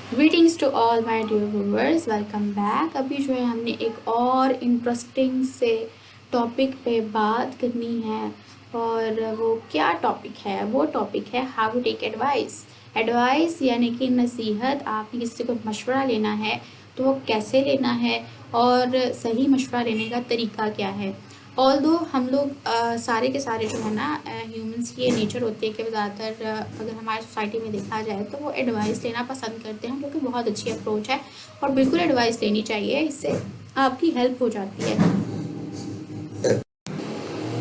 Greetings to all my dear viewers, welcome back. अभी जो है हमने एक और इंटरेस्टिंग से टॉपिक पे बात करनी है और वो क्या टॉपिक है? वो टॉपिक है how to take advice. Advice यानी कि नसीहत। आपने किसी को मशवरा लेना है तो वो कैसे लेना है और सही मशवरा लेने का तरीका क्या है। ऑल दो हम लोग सारे के सारे जो है ना ह्यूमंस की ये नेचर होती है कि ज़्यादातर अगर हमारी सोसाइटी में देखा जाए तो वो एडवाइस लेना पसंद करते हैं, जो कि बहुत अच्छी अप्रोच है और बिल्कुल एडवाइस लेनी चाहिए। इससे आपकी हेल्प हो जाती है।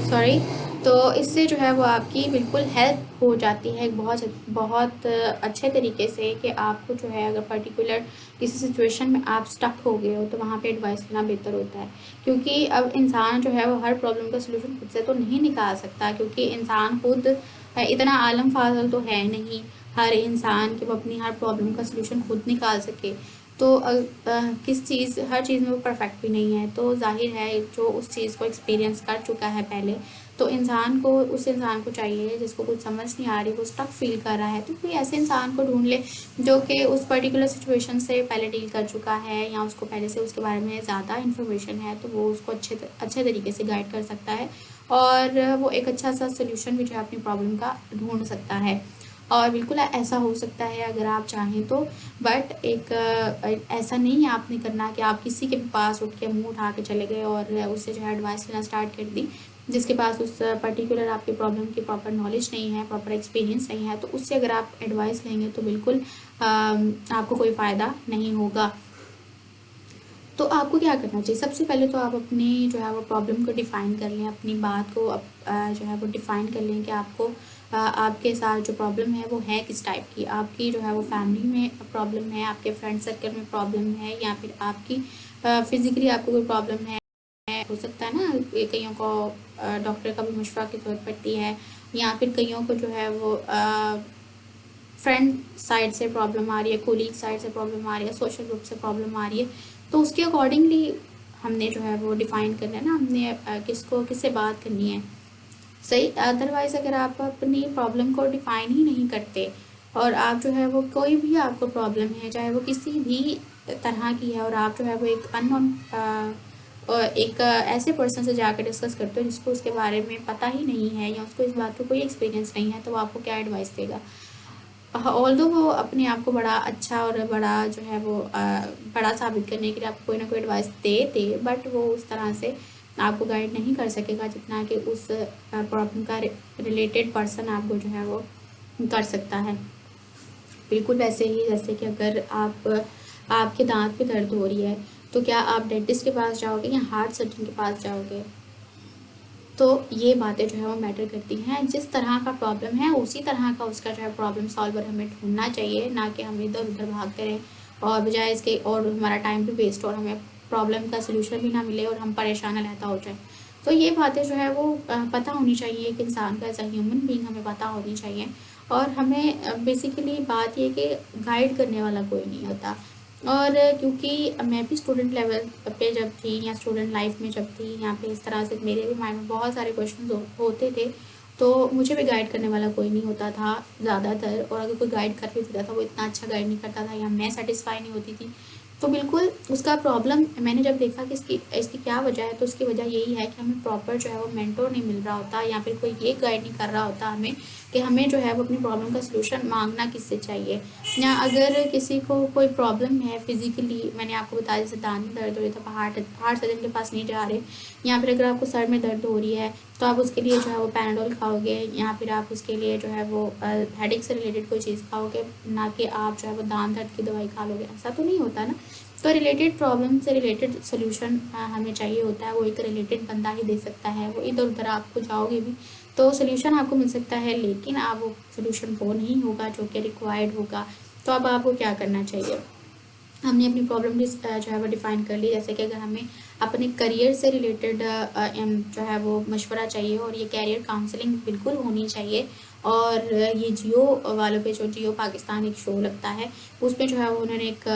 सॉरी। तो इससे जो है वो आपकी बिल्कुल हेल्प हो जाती है बहुत बहुत अच्छे तरीके से कि आपको जो है अगर पर्टिकुलर किसी सिचुएशन में आप स्टक हो गए हो तो वहाँ पे एडवाइस लेना बेहतर होता है। क्योंकि अब इंसान जो है वो हर प्रॉब्लम का सोल्यूशन खुद से तो नहीं निकाल सकता, क्योंकि इंसान खुद इतना आलम फाजल तो है नहीं हर इंसान कि वो अपनी हर प्रॉब्लम का सोल्यूशन खुद निकाल सके। तो किस चीज़ हर चीज़ में वो परफेक्ट भी नहीं है, तो जाहिर है जो उस चीज़ को एक्सपीरियंस कर चुका है पहले, तो उस इंसान को चाहिए जिसको कुछ समझ नहीं आ रही, वो स्टक फील कर रहा है, तो कोई ऐसे इंसान को ढूंढ ले जो कि उस पर्टिकुलर सिचुएशन से पहले डील कर चुका है या उसको पहले से उसके बारे में ज़्यादा इन्फॉर्मेशन है, तो वो उसको अच्छे तरीके से गाइड कर सकता है और वो एक अच्छा सा सोल्यूशन भी जो है अपनी प्रॉब्लम का ढूंढ सकता है। और बिल्कुल ऐसा हो सकता है अगर आप चाहें तो। बट ऐसा नहीं है आपने करना कि आप किसी के पास उठ के मुंह उठा के चले गए और उससे जो है एडवाइस लेना स्टार्ट कर दी, जिसके पास उस पर्टिकुलर आपकी प्रॉब्लम की प्रॉपर नॉलेज नहीं है, प्रॉपर एक्सपीरियंस नहीं है, तो उससे अगर आप एडवाइस लेंगे तो बिल्कुल आपको कोई फ़ायदा नहीं होगा। तो आपको क्या करना चाहिए? सबसे पहले तो आप अपनी जो है वो प्रॉब्लम को डिफ़ाइन कर लें, अपनी बात को जो है वो डिफ़ाइन कर लें कि आपको आपके साथ जो प्रॉब्लम है वो है किस टाइप की। आपकी जो है वो फैमिली में प्रॉब्लम है, आपके फ्रेंड सर्कल में प्रॉब्लम है, या फिर आपकी फिज़िकली आपको कोई प्रॉब्लम है। हो सकता है ना कईयों को डॉक्टर का भी मशवरा की ज़रूरत पड़ती है, या फिर कईयों को जो है वो फ्रेंड साइड से प्रॉब्लम आ रही है, कोलीग साइड से प्रॉब्लम आ रही है, सोशल ग्रुप से प्रॉब्लम आ रही है। तो उसके अकॉर्डिंगली हमने जो है वो डिफ़ाइन करना है ना, हमने किसको किससे बात करनी है। सही। अदरवाइज़ अगर आप अपनी प्रॉब्लम को डिफ़ाइन ही नहीं करते और आप जो है वो कोई भी आपको प्रॉब्लम है, चाहे वो किसी भी तरह की है, और आप जो है वो एक अननोन एक ऐसे पर्सन से जाकर डिस्कस करते हो जिसको उसके बारे में पता ही नहीं है या उसको इस बात का कोई एक्सपीरियंस नहीं है, तो वो आपको क्या एडवाइस देगा? ऑल्दो वो अपने आप को बड़ा अच्छा और बड़ा जो है वो बड़ा साबित करने के लिए आपको कोई ना कोई एडवाइस दे, बट वो उस तरह से आपको गाइड नहीं कर सकेगा जितना कि उस प्रॉब्लम का रिलेटेड पर्सन आपको जो है वो कर सकता है। बिल्कुल वैसे ही जैसे कि अगर आपके दांत पे दर्द हो रही है, तो क्या आप डेंटिस्ट के पास जाओगे या हार्ट सर्जन के पास जाओगे? तो ये बातें जो है वो मैटर करती हैं। जिस तरह का प्रॉब्लम है उसी तरह का उसका जो है प्रॉब्लम सॉल्वर हमें ढूंढना चाहिए, ना कि हम इधर उधर भागते रहें और बजाय इसके और हमारा टाइम भी वेस्ट और हमें प्रॉब्लम का सलूशन भी ना मिले और हम परेशान रहता हो जाए। तो ये बातें जो है वो पता होनी चाहिए। एक इंसान का एज अ ह्यूमन बीइंग हमें पता होनी चाहिए। और हमें बेसिकली बात ये कि गाइड करने वाला कोई नहीं होता। और क्योंकि मैं भी स्टूडेंट लेवल पे जब थी या स्टूडेंट लाइफ में जब थी, यहाँ पे इस तरह से मेरे भी माइंड में बहुत सारे क्वेश्चन होते थे, तो मुझे भी गाइड करने वाला कोई नहीं होता था ज़्यादातर। और अगर कोई गाइड कर भी देता था वो इतना अच्छा गाइड नहीं करता था या मैं सेटिस्फाई नहीं होती थी। तो बिल्कुल उसका प्रॉब्लम मैंने जब देखा कि इसकी इसकी क्या वजह है, तो उसकी वजह यही है कि हमें प्रॉपर जो है वो मेंटोर नहीं मिल रहा होता, या फिर कोई ये गाइड नहीं कर रहा होता हमें कि हमें जो है वो अपनी प्रॉब्लम का सलूशन मांगना किससे चाहिए। या अगर किसी को कोई प्रॉब्लम है फिजिकली, मैंने आपको बताया जैसे दांत में दर्द हो रही है तो हार्ट हार्ट सर्जन के पास नहीं जा रहे, या फिर अगर आपको सर में दर्द हो रही है तो आप उसके लिए जो है वो पैनाडोल खाओगे, या फिर आप उसके लिए जो है वो हेडेक से रिलेटेड कोई चीज़ खाओगे, ना कि आप जो है वो दांत दर्द की दवाई खा लोगे। ऐसा तो नहीं होता ना। तो रिलेटेड प्रॉब्लम से रिलेटेड सोल्यूशन हमें चाहिए होता है, वो एक रिलेटेड बंदा ही दे सकता है। वो इधर उधर आपको जाओगे भी तो सोल्यूशन आपको मिल सकता है, लेकिन आप वो सोल्यूशन वो नहीं होगा जो कि रिक्वायर्ड होगा। तो अब आपको क्या करना चाहिए? हमने अपनी प्रॉब्लम जो है वो डिफ़ाइन कर ली। जैसे कि अगर हमें अपने करियर से रिलेटेड जो है वो मशवरा चाहिए, और ये कैरियर काउंसलिंग बिल्कुल होनी चाहिए। और ये जियो वालों पे, जो जियो पाकिस्तान एक शो लगता है, उसमें जो है वो उन्होंने एक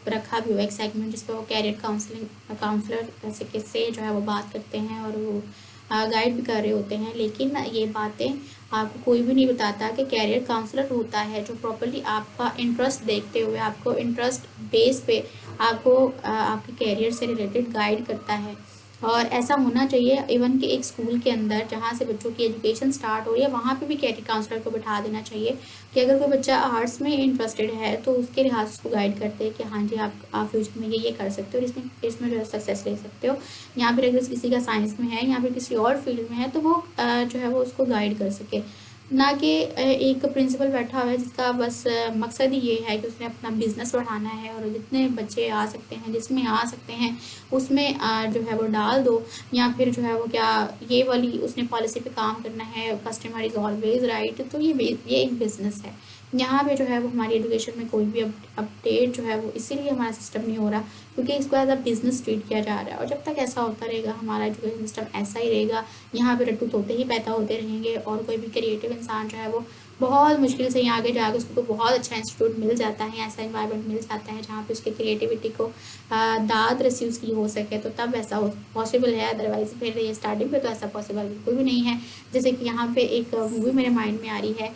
रखा भी हुआ एक सेगमेंट जिसपे वो कैरियर काउंसलर जैसे किससे जो है वो बात करते हैं और वो गाइड भी कर रहे होते हैं। लेकिन ये बातें आपको कोई भी नहीं बताता कि कैरियर काउंसलर होता है जो प्रॉपर्ली आपका इंटरेस्ट देखते हुए, आपको इंटरेस्ट बेस पे आपको आपके कैरियर से रिलेटेड गाइड करता है। और ऐसा होना चाहिए इवन कि एक स्कूल के अंदर जहाँ से बच्चों की एजुकेशन स्टार्ट हो रही है वहाँ पे भी कैरियर काउंसलर को बैठा देना चाहिए कि अगर कोई बच्चा आर्ट्स में इंटरेस्टेड है तो उसके लिहाज से उसको गाइड करते हैं कि हाँ जी आप फ्यूचर में ये कर सकते हो और इसमें जो है सक्सेस ले सकते हो। या फिर अगर किसी का साइंस में है या फिर किसी और फील्ड में है तो वो जो है वो उसको गाइड कर सके, ना कि एक प्रिंसिपल बैठा हुआ है जिसका बस मकसद ही ये है कि उसने अपना बिजनेस बढ़ाना है और जितने बच्चे आ सकते हैं जिसमें आ सकते हैं उसमें जो है वो डाल दो, या फिर जो है वो क्या ये वाली उसने पॉलिसी पे काम करना है, कस्टमर इज़ ऑलवेज राइट। तो ये एक बिज़नेस है। यहाँ पे जो है वो हमारी एजुकेशन में कोई भी अपडेट जो है वो इसीलिए हमारा सिस्टम नहीं हो रहा क्योंकि इसको एज अ बिज़नेस ट्रीट किया जा रहा है। और जब तक ऐसा होता रहेगा हमारा एजुकेशन सिस्टम ऐसा ही रहेगा, यहाँ पे रट्टू तोते ही पैदा होते रहेंगे और कोई भी क्रिएटिव इंसान जो है वो बहुत मुश्किल से यहाँ आगे जाकर उसको बहुत अच्छा इंस्टीट्यूट मिल जाता है, ऐसा इन्वायरमेंट मिल जाता है जहाँ पे उसके क्रिएटिविटी को दाद रसी उसकी हो सके, तो तब ऐसा पॉसिबल है। अदरवाइज फिर ये स्टार्टिंग पे तो ऐसा पॉसिबल बिल्कुल भी नहीं है। जैसे कि यहाँ पे एक मूवी मेरे माइंड में आ रही है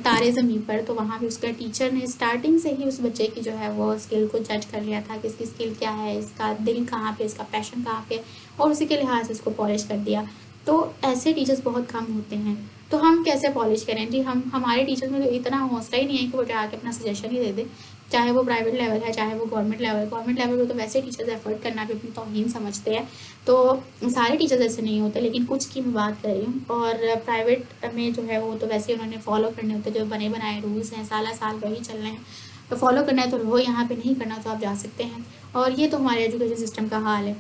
तारे ज़मीन पर, तो वहाँ भी उसका टीचर ने स्टार्टिंग से ही उस बच्चे की जो है वो स्किल को जज कर लिया था कि इसकी स्किल क्या है, इसका दिल कहाँ पे, इसका पैशन कहाँ पे, और उसी के लिहाज से उसको पॉलिश कर दिया। तो ऐसे टीचर्स बहुत कम होते हैं। तो हम कैसे पॉलिश करें जी? हम हमारे टीचर्स में तो इतना हौसला ही नहीं है कि वो जाके अपना सजेशन ही दे दे, चाहे वो प्राइवेट लेवल है चाहे वो गवर्नमेंट लेवल है। गवर्नमेंट लेवल पर तो वैसे टीचर्स एफर्ट करना भी अपनी तौहीन समझते हैं, तो सारे टीचर्स ऐसे नहीं होते, लेकिन कुछ की मैं बात कर रही हूँ। और प्राइवेट में जो है वो तो वैसे उन्होंने फॉलो करने होते, जो बने बनाए रूल्स हैं साल साल वही चल रहे हैं, तो फॉलो करना है तो रहो, यहाँ पे नहीं करना तो आप जा सकते हैं। और ये तो हमारे एजुकेशन सिस्टम का हाल है।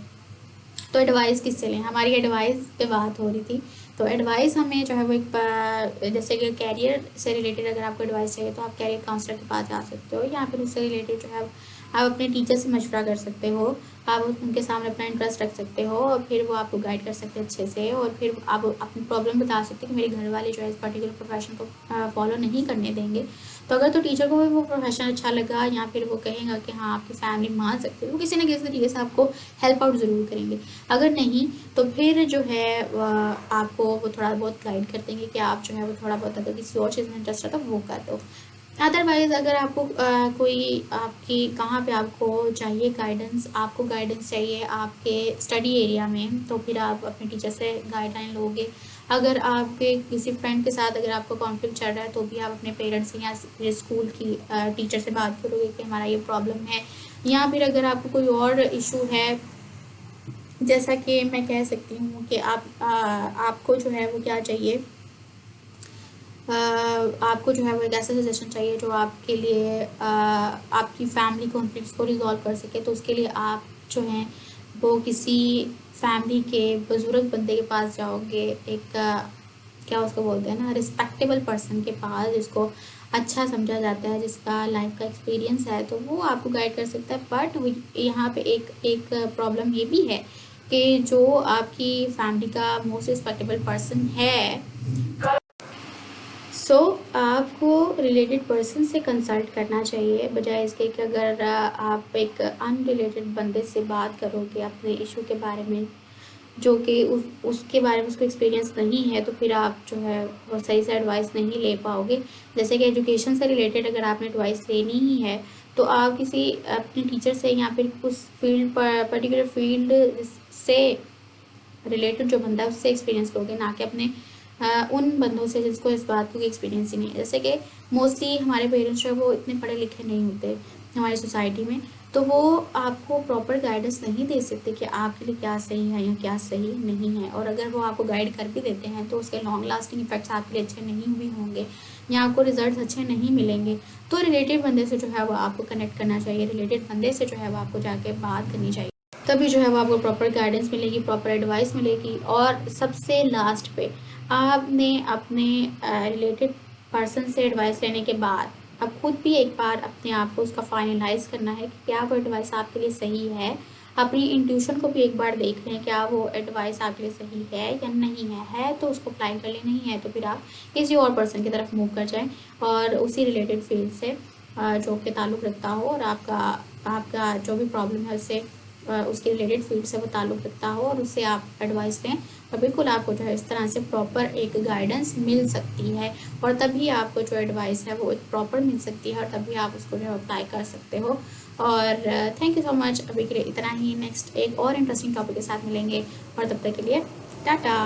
तो एडवाइस किससे लें? हमारी एडवाइस पे बात हो रही थी। तो एडवाइस हमें जो है वो एक जैसे कि कैरियर से रिलेटेड अगर आपको एडवाइस चाहिए तो आप कैरियर काउंसलर के पास जा सकते हो, या फिर उससे रिलेटेड जो है आप अपने टीचर से मशवरा कर सकते हो, आप उनके सामने अपना इंटरेस्ट रख सकते हो और फिर वो आपको गाइड कर सकते हैं अच्छे से, और फिर आप अपनी प्रॉब्लम बता सकते हैं कि मेरे घर वाले जो है इस पर्टिकुलर प्रोफेशन को फॉलो नहीं करने देंगे। तो अगर तो टीचर को भी वो प्रोफेशन अच्छा लगा या फिर वो कहेगा कि हाँ आपकी फैमिली मान सकते हो, वो किसी न किसी तरीके से आपको हेल्प आउट ज़रूर करेंगे। अगर नहीं तो फिर जो है आपको वो थोड़ा बहुत गाइड कर देंगे कि आप जो है वो थोड़ा बहुत अगर किसी और चीज़ में इंटरेस्ट है तो वो कर दो। अदरवाइज़ अगर आपको कोई आपकी कहाँ पे आपको चाहिए गाइडेंस, आपको गाइडेंस चाहिए आपके स्टडी एरिया में, तो फिर आप अपने टीचर से गाइडलाइन लोगे। अगर आपके किसी फ्रेंड के साथ अगर आपको कॉन्फ्लिक्ट चल रहा है तो भी आप अपने पेरेंट्स से या स्कूल की टीचर से बात करोगे कि हमारा ये प्रॉब्लम है। या फिर अगर आपको कोई और इशू है, जैसा कि मैं कह सकती हूँ कि आपको जो है वो क्या चाहिए, आपको जो है वो एक ऐसा सजेशन चाहिए जो आपके लिए आपकी फैमिली कॉन्फ्लिक्ट्स को रिजॉल्व कर सके, तो उसके लिए आप जो हैं वो किसी फैमिली के बुजुर्ग बंदे के पास जाओगे, एक क्या उसको बोलते हैं ना, रिस्पेक्टेबल पर्सन के पास जिसको अच्छा समझा जाता है, जिसका लाइफ का एक्सपीरियंस है, तो वो आपको गाइड कर सकता है। बट यहाँ पे एक प्रॉब्लम ये भी है कि जो आपकी फैमिली का मोस्ट रिस्पेक्टेबल पर्सन है, आपको रिलेटेड पर्सन से कंसल्ट करना चाहिए, बजाय इसके कि अगर आप एक अनरिलेटेड बंदे से बात करोगे अपने इशू के बारे में जो कि उसके बारे में उसको एक्सपीरियंस नहीं है, तो फिर आप जो है वो सही से एडवाइस नहीं ले पाओगे। जैसे कि एजुकेशन से रिलेटेड अगर आपने एडवाइस लेनी ही है तो आप किसी अपने टीचर से या फिर उस फील्ड पर पर्टिकुलर फील्ड से रिलेटेड जो बंदा है उससे एक्सपीरियंस लोगे, ना कि अपने उन बंदों से जिसको इस बात को एक्सपीरियंस ही नहीं है। जैसे कि मोस्टली हमारे पेरेंट्स जो है वो इतने पढ़े लिखे नहीं होते हमारी सोसाइटी में, तो वो आपको प्रॉपर गाइडेंस नहीं दे सकते कि आपके लिए क्या सही है या क्या सही नहीं है। और अगर वो आपको गाइड कर भी देते हैं तो उसके लॉन्ग लास्टिंग इफेक्ट्स आपके लिए अच्छे नहीं भी होंगे या आपको रिजल्ट अच्छे नहीं मिलेंगे। तो रिलेटेड बंदे से जो है वो आपको कनेक्ट करना चाहिए, रिलेटेड बंदे से जो है वो आपको जाके बात करनी चाहिए, तभी जो है वो आपको प्रॉपर गाइडेंस मिलेगी, प्रॉपर एडवाइस मिलेगी। और सबसे लास्ट पे आपने अपने रिलेटेड पर्सन से एडवाइस लेने के बाद अब खुद भी एक बार अपने आप को उसका फाइनलाइज करना है कि क्या वो एडवाइस आपके लिए सही है। अपनी इंट्यूशन को भी एक बार देख लें, क्या वो एडवाइस आपके लिए सही है या नहीं है तो उसको अप्लाई कर ले, नहीं है तो फिर आप किसी और पर्सन की तरफ मूव कर जाएं और उसी रिलेटेड फील्ड से जो कि ताल्लुक़ रखता हो और आपका जो भी प्रॉब्लम है उससे उसके रिलेटेड फील्ड से वो ताल्लुक़ रखता हो और उससे आप एडवाइस लें और बिल्कुल आपको जो है इस तरह से प्रॉपर एक गाइडेंस मिल सकती है, और तभी आपको जो एडवाइस है वो एक प्रॉपर मिल सकती है, और तभी आप उसको जो है अप्लाई कर सकते हो। और थैंक यू सो मच, अभी के लिए इतना ही। नेक्स्ट एक और इंटरेस्टिंग टॉपिक के साथ मिलेंगे, और तब तक के लिए टाटा।